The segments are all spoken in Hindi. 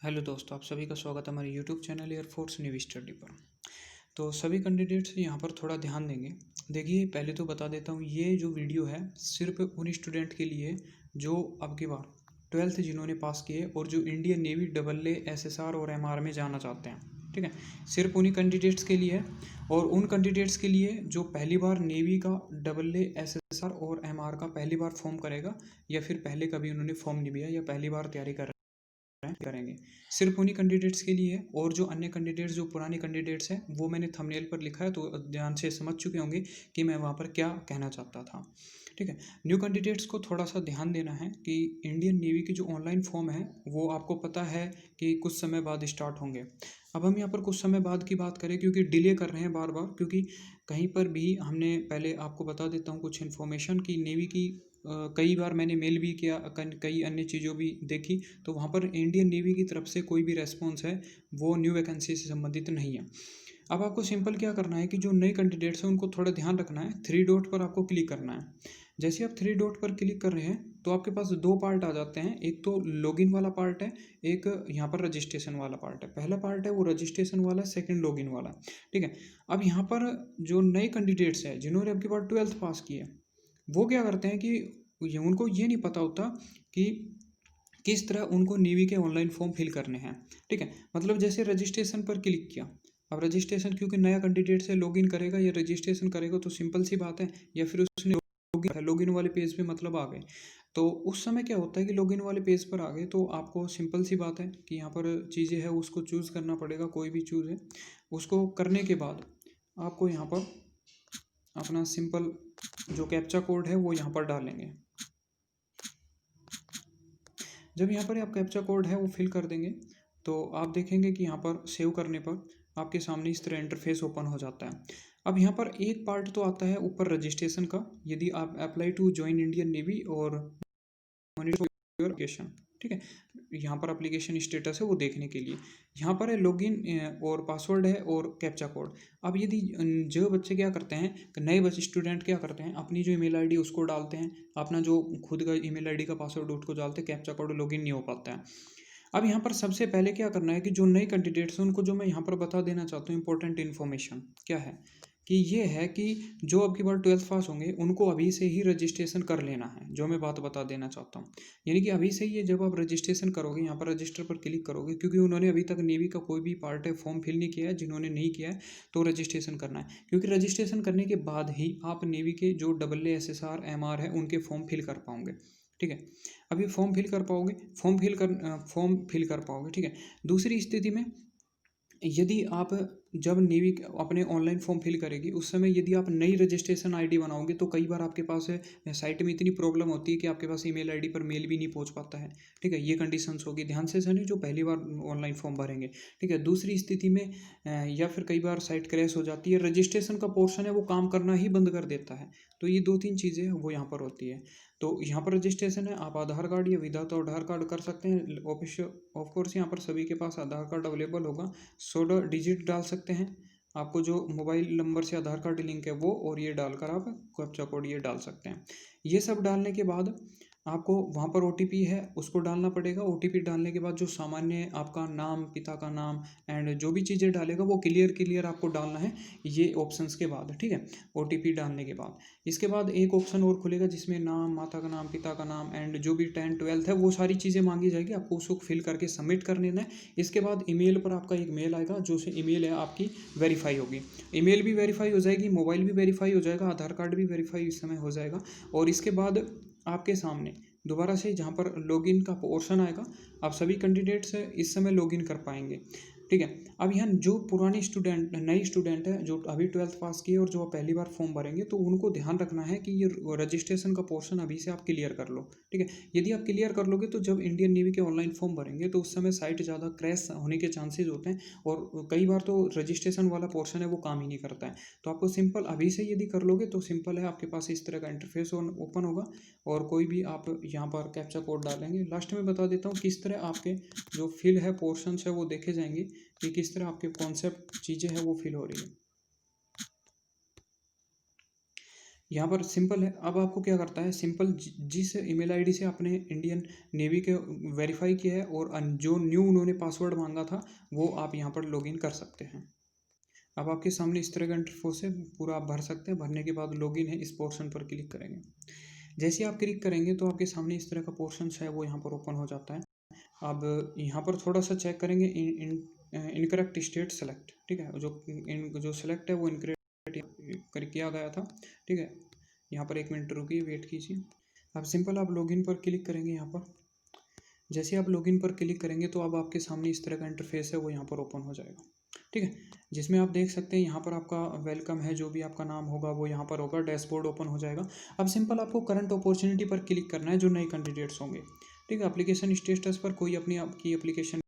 हेलो दोस्तों, आप सभी का स्वागत है हमारे YouTube channel air force new study पर। तो सभी कैंडिडेट्स यहाँ पर थोड़ा ध्यान देंगे। देखिए, पहले तो बता देता हूँ, ये जो वीडियो है सिर्फ उन स्टूडेंट के लिए जो अब की बार 12th जिन्होंने पास किए और जो इंडियन नेवी AA SSR और MR में जाना चाहते हैं। ठीक है, सिर्फ उन्हीं कैंडिडेट्स के लिए है। और उन कैंडिडेट्स के लिए जो पहली बार नेवी का AA SSR और MR का पहली बार फॉर्म करेगा, या फिर पहले कभी उन्होंने फॉर्म नहीं दिया या पहली बार तैयारी करेंगे, सिर्फ उन्हीं कैंडिडेट्स के लिए है। और जो अन्य कैंडिडेट्स, जो पुराने कैंडिडेट्स हैं, वो मैंने थंबनेल पर लिखा है, तो ध्यान से समझ चुके होंगे कि मैं वहाँ पर क्या कहना चाहता था। ठीक है, न्यू कैंडिडेट्स को थोड़ा सा ध्यान देना है कि इंडियन नेवी की जो ऑनलाइन फॉर्म है वो आपको पता है कि कुछ समय बाद स्टार्ट होंगे। अब हम यहाँ पर कुछ समय बाद की बात करें, क्योंकि डिले कर रहे हैं बार बार, क्योंकि कहीं पर भी हमने, पहले आपको बता देता हूँ कुछ इन्फॉर्मेशन की नेवी की। कई बार मैंने मेल भी किया, कई अन्य चीज़ों भी देखी, तो वहाँ पर इंडियन नेवी की तरफ से कोई भी रेस्पॉन्स है वो न्यू वैकेंसी से संबंधित नहीं है। अब आपको सिंपल क्या करना है कि जो नए कैंडिडेट्स हैं उनको थोड़ा ध्यान रखना है। 3 डॉट पर आपको क्लिक करना है। जैसे आप 3 डॉट पर क्लिक कर रहे हैं तो आपके पास दो पार्ट आ जाते हैं। एक तो लॉगिन वाला पार्ट है, एक यहाँ पर रजिस्ट्रेशन वाला पार्ट है। पहला पार्ट है वो रजिस्ट्रेशन वाला, सेकंड लॉगिन वाला। ठीक है, अब यहाँ पर जो नए कैंडिडेट्स हैं जिन्होंने अब की बार 12th पास की है, वो क्या करते हैं कि उनको ये नहीं पता होता कि किस तरह उनको नेवी के ऑनलाइन फॉर्म फिल करने हैं। ठीक है, मतलब जैसे रजिस्ट्रेशन पर क्लिक किया। अब रजिस्ट्रेशन, क्योंकि नया कैंडिडेट से लॉगिन करेगा या रजिस्ट्रेशन करेगा, तो सिंपल सी बात है, या फिर उसने लॉगिन वाले पेज पे मतलब आ गए, तो उस समय क्या होता है कि लॉगिन वाले पेज पर आ गए तो आपको सिंपल सी बात है कि यहाँ पर चीज़ें हैं उसको चूज़ करना पड़ेगा। कोई भी चूज़ है, उसको करने के बाद आपको यहाँ पर अपना सिंपल जो कैप्चा कोड है वो यहाँ पर डालेंगे। जब यहाँ पर आप कैप्चा कोड है वो फिल कर देंगे तो आप देखेंगे कि यहाँ पर सेव करने पर आपके सामने इस तरह इंटरफेस ओपन हो जाता है। अब यहाँ पर एक पार्ट तो आता है ऊपर रजिस्ट्रेशन का, यदि आप apply to join Indian navy और योर एप्लीकेशन। ठीक है, यहाँ पर एप्लीकेशन स्टेटस है वो देखने के लिए। यहाँ पर है लॉगिन और पासवर्ड है और कैप्चा कोड। अब यदि जो बच्चे क्या करते हैं, नए बच्चे स्टूडेंट क्या करते हैं, अपनी जो ईमेल आईडी उसको डालते हैं, अपना जो खुद का ईमेल आईडी का पासवर्ड उसको डालते हैं, कैप्चा कोड लॉगिन नहीं हो पाता है। अब यहाँ पर सबसे पहले क्या करना है कि जो नए कैंडिडेट्स हैं उनको जो मैं यहाँ पर बता देना चाहता हूँ इंपॉर्टेंट इन्फॉर्मेशन क्या है, कि ये है कि जो अब की बार 12th पास होंगे उनको अभी से ही रजिस्ट्रेशन कर लेना है। जो मैं बात बता देना चाहता हूँ, यानी कि अभी से ही जब आप रजिस्ट्रेशन करोगे, यहाँ पर रजिस्टर पर क्लिक करोगे, क्योंकि उन्होंने अभी तक नेवी का कोई भी पार्ट है फॉर्म फिल नहीं किया है, जिन्होंने नहीं किया है तो रजिस्ट्रेशन करना है, क्योंकि रजिस्ट्रेशन करने के बाद ही आप नेवी के जो AA SSR MR है उनके फॉर्म फिल कर पाओगे। ठीक है, अभी फॉर्म फिल कर पाओगे, फॉर्म फिल कर पाओगे। ठीक है, दूसरी स्थिति में यदि आप जब नेवी अपने ऑनलाइन फॉर्म फिल करेगी उस समय यदि आप नई रजिस्ट्रेशन आईडी बनाओगे तो कई बार आपके पास साइट में इतनी प्रॉब्लम होती है कि आपके पास ईमेल आईडी पर मेल भी नहीं पहुंच पाता है। ठीक है, ये कंडीशंस होगी, ध्यान से सुनिए जो पहली बार ऑनलाइन फॉर्म भरेंगे। ठीक है, दूसरी स्थिति में या फिर कई बार साइट क्रैश हो जाती है, रजिस्ट्रेशन का पोर्शन है वो काम करना ही बंद कर देता है। तो ये 2-3 चीज़ें वो यहाँ पर होती है। तो यहाँ पर रजिस्ट्रेशन है, आप आधार कार्ड या विदाउट आधार कार्ड कर सकते हैं। ऑफ कोर्स यहाँ पर सभी के पास आधार कार्ड अवेलेबल होगा। 16 डिजिट डाल सकते हैं, आपको जो मोबाइल नंबर से आधार कार्ड लिंक है वो, और ये डालकर आप कैप्चा कोड ये डाल सकते हैं। ये सब डालने के बाद आपको वहाँ पर OTP है उसको डालना पड़ेगा। OTP डालने के बाद जो सामान्य आपका नाम, पिता का नाम एंड जो भी चीज़ें डालेगा वो क्लियर आपको डालना है ये ऑप्शंस के बाद। ठीक है, OTP डालने के बाद इसके बाद एक ऑप्शन और खुलेगा जिसमें नाम, माता का नाम, पिता का नाम एंड जो भी 10-12 है वो सारी चीज़ें मांगी जाएगी, आपको उसको फिल करके सबमिट कर देना है। इसके बाद ईमेल पर आपका एक मेल आएगा, जो से ईमेल है आपकी वेरीफाई होगी। ईमेल भी वेरीफाई हो जाएगी, मोबाइल भी वेरीफाई हो जाएगा, आधार कार्ड भी वेरीफाई इस समय हो जाएगा। और इसके बाद आपके सामने दोबारा से जहाँ पर लॉगिन का ऑप्शन आएगा, आप सभी कैंडिडेट्स इस समय लॉगिन कर पाएंगे। ठीक है, अब यहाँ जो पुरानी स्टूडेंट, नई स्टूडेंट है जो अभी 12th पास की है और जो पहली बार फॉर्म भरेंगे, तो उनको ध्यान रखना है कि ये रजिस्ट्रेशन का पोर्शन अभी से आप क्लियर कर लो। ठीक है, यदि आप क्लियर कर लोगे तो जब इंडियन नेवी के ऑनलाइन फॉर्म भरेंगे तो उस समय साइट ज़्यादा क्रैश होने के चांसेस होते हैं, और कई बार तो रजिस्ट्रेशन वाला पोर्शन है वो काम ही नहीं करता है। तो आपको सिंपल अभी से यदि कर लोगे तो सिंपल है, आपके पास इस तरह का इंटरफेस ओपन होगा और कोई भी आप यहाँ पर कैप्चा कोड डालेंगे। लास्ट में बता देता हूँ किस तरह आपके जो फिल है पोर्शंस है वो देखे जाएंगे कि किस तरह आपके कॉन्सेप्ट चीज़ें हैं वो फिल हो रही है। यहाँ पर सिंपल है। अब आपको क्या करता है, सिंपल जिस ईमेल आईडी से आपने इंडियन नेवी के वेरीफाई किया है और जो न्यू उन्होंने पासवर्ड मांगा था वो आप यहाँ पर लॉगिन कर सकते हैं। अब आपके सामने इस तरह का इंटरफेस है, पूरा आप भर सकते हैं। भरने के बाद लॉगिन है, इस पोर्शन पर क्लिक करेंगे। जैसे आप क्लिक करेंगे तो आपके सामने इस तरह का पोर्शन है वो यहाँ पर ओपन हो जाता है। अब यहाँ पर थोड़ा सा चेक करेंगे, इनकरेक्ट स्टेट सेलेक्ट, ठीक है, जो सेलेक्ट है वो इनकरेक्ट कर किया गया था, ठीक है। यहाँ पर 1 मिनट रुकिए, वेट कीजिए। अब सिंपल आप लॉगिन पर क्लिक करेंगे। यहाँ पर जैसे आप लॉगिन पर क्लिक करेंगे तो अब आपके सामने इस तरह का इंटरफेस है वो यहाँ पर ओपन हो जाएगा, ठीक है, जिसमें आप देख सकते हैं यहाँ पर आपका वेलकम है, जो भी आपका नाम होगा वो यहाँ पर होगा, डैशबोर्ड ओपन हो जाएगा। अब सिंपल आपको करंट अपॉर्चुनिटी पर क्लिक करना है, जो नए कैंडिडेट्स होंगे, ठीक है। एप्लीकेशन स्टेटस पर कोई अपनी आपकी एप्लीकेशन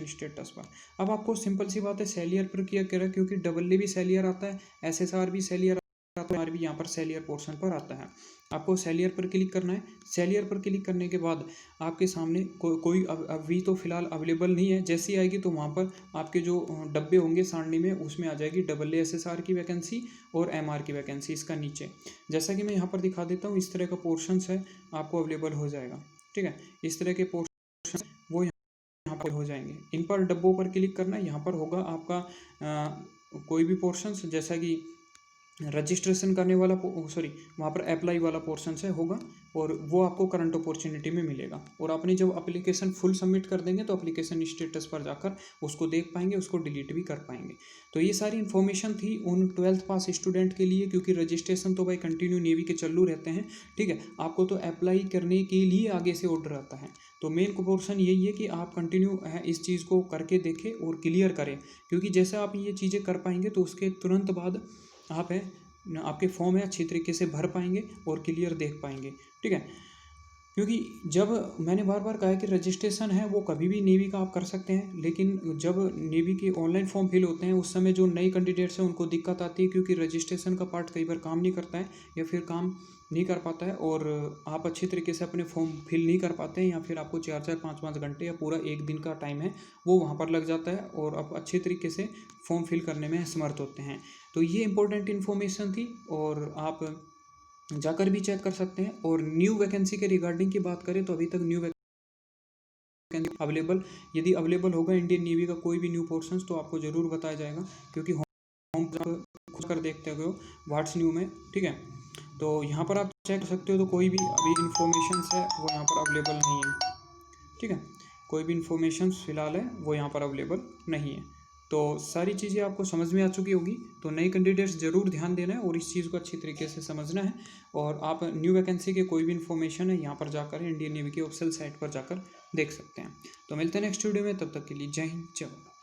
स्टेटस पर। अब आपको सिंपल सी बात है सेलियर पर किया करें, क्योंकि डबल भी सेलियर आता है, SSR भी सेलियर आता है, भी यहाँ पर सेलियर पोर्शन पर आता है। आपको सेलियर पर क्लिक करना है। सेलियर पर क्लिक करने के बाद आपके सामने कोई अभी तो फिलहाल अवेलेबल नहीं है। जैसे ही आएगी तो वहाँ पर आपके जो डब्बे होंगे सारणी में, उसमें आ जाएगी SSR की वैकेंसी और MR की वैकेंसी इसका नीचे। जैसा कि मैं यहाँ पर दिखा देता हूँ, इस तरह का पोर्शंस है आपको अवेलेबल हो जाएगा, ठीक है। इस तरह के पोर्शन वो यहाँ पर हो जाएंगे। इन पर डब्बों पर क्लिक करना है। यहाँ पर होगा आपका कोई भी पोर्शंस, जैसा कि रजिस्ट्रेशन करने वाला सॉरी वहाँ पर अप्लाई वाला पोर्शन से होगा, और वो आपको करंट अपॉर्चुनिटी में मिलेगा। और आपने जब एप्लीकेशन फुल सबमिट कर देंगे तो एप्लीकेशन स्टेटस पर जाकर उसको देख पाएंगे, उसको डिलीट भी कर पाएंगे। तो ये सारी इन्फॉर्मेशन थी उन 12th पास स्टूडेंट के लिए, क्योंकि रजिस्ट्रेशन तो भाई कंटिन्यू नेवी के चालू रहते हैं, ठीक है। आपको तो अप्लाई करने के लिए आगे से ऑर्डर आता है। तो मेन पोर्शन यही है कि आप कंटिन्यू इस चीज़ को करके देखें और क्लियर करें, क्योंकि जैसे आप ये चीज़ें कर पाएंगे तो उसके तुरंत बाद आप आपके फॉर्म है अच्छी तरीके से भर पाएंगे और क्लियर देख पाएंगे, ठीक है। क्योंकि जब मैंने बार बार कहा है कि रजिस्ट्रेशन है वो कभी भी नेवी का आप कर सकते हैं, लेकिन जब नेवी के ऑनलाइन फॉर्म फिल होते हैं उस समय जो नए कैंडिडेट्स हैं उनको दिक्कत आती है, क्योंकि रजिस्ट्रेशन का पार्ट कई बार काम नहीं करता है या फिर काम नहीं कर पाता है, और आप अच्छी तरीके से अपने फॉर्म फिल नहीं कर पाते हैं, या फिर आपको 4-4 5-5 घंटे या पूरा 1 दिन का टाइम है वो वहाँ पर लग जाता है, और आप अच्छे तरीके से फॉर्म फिल करने में असमर्थ होते हैं। तो ये इंपॉर्टेंट इन्फॉर्मेशन थी, और आप जाकर भी चेक कर सकते हैं। और न्यू वैकेंसी के रिगार्डिंग की बात करें तो अभी तक न्यू वैकेंसी अवेलेबल, यदि अवेलेबल होगा इंडियन नेवी का कोई भी न्यू पोर्शन तो आपको ज़रूर बताया जाएगा, क्योंकि होम खुद कर देखते हो व्हाट्स न्यू में, ठीक है। तो यहाँ पर आप चेक कर सकते हो, तो कोई भी अभी इन्फॉर्मेशन है वो यहाँ पर अवेलेबल नहीं है, ठीक है। कोई भी इन्फॉर्मेशन फिलहाल है वो यहाँ पर अवेलेबल नहीं है। तो सारी चीज़ें आपको समझ में आ चुकी होगी। तो नए कैंडिडेट्स ज़रूर ध्यान देना है और इस चीज़ को अच्छी तरीके से समझना है, और आप न्यू वैकेंसी के कोई भी इन्फॉर्मेशन है यहाँ पर जाकर इंडियन नेवी की ऑफिशियल साइट पर जाकर देख सकते हैं। तो मिलते हैं नेक्स्ट वीडियो में, तब तक के लिए जय हिंद जय भारत।